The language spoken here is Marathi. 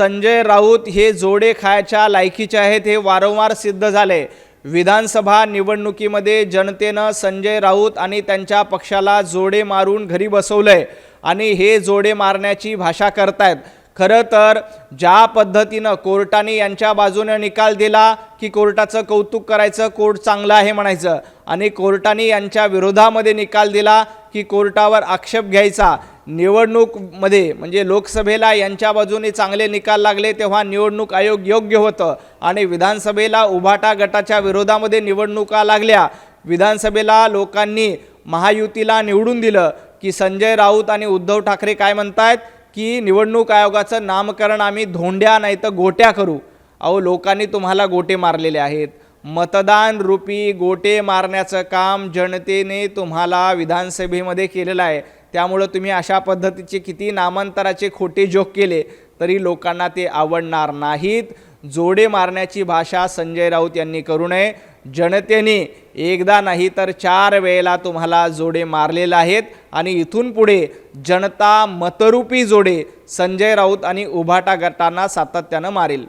संजय राऊत हे जोडे खायच्या लायकीचे आहेत हे वारंवार सिद्ध झाले। विधानसभा निवडणुकीमध्ये जनतेनं संजय राऊत आणि त्यांच्या पक्षाला जोडे मारून घरी बसवलंय आणि हे जोडे मारण्याची भाषा करतायत। खरं तर ज्या पद्धतीनं कोर्टाने यांच्या बाजूने निकाल दिला की कोर्टाचं कौतुक करायचं, कोर्ट चांगलं आहे म्हणायचं, आणि कोर्टाने यांच्या विरोधामध्ये निकाल दिला की कोर्टावर आक्षेप घ्यायचा। निवडणूकमध्ये म्हणजे लोकसभेला यांच्या बाजूने चांगले निकाल लागले तेव्हा निवडणूक आयोग योग्य होतं आणि विधानसभेला उभाटा गटाच्या विरोधामध्ये निवडणुका लागल्या। विधानसभेला लोकांनी महायुतीला निवडून दिलं की संजय राऊत आणि उद्धव ठाकरे काय म्हणतायत की निवडणूक आयोगाचं नामकरण आम्ही धोंड्या नाही तर गोट्या करू। अहो, लोकांनी तुम्हाला गोटे मारलेले आहेत। मतदान रूपी गोटे मारण्याचं काम जनतेने तुम्हाला विधानसभेमध्ये केलेलं आहे। त्यामुळे तुम्ही अशा पद्धतीचे किती नामांतराचे खोटे जोक केले तरी लोकांना ते आवडणार नाहीत। जोडे मारण्याची भाषा संजय राऊत यांनी करू नये। जनतेने एकदा नाही तर 4 वेळेला तुम्हाला जोडे मारलेले आहेत आणि इथून पुढे जनता मतरूपी जोडे संजय राऊत आणि उभाटा गटांना सातत्याने मारेल।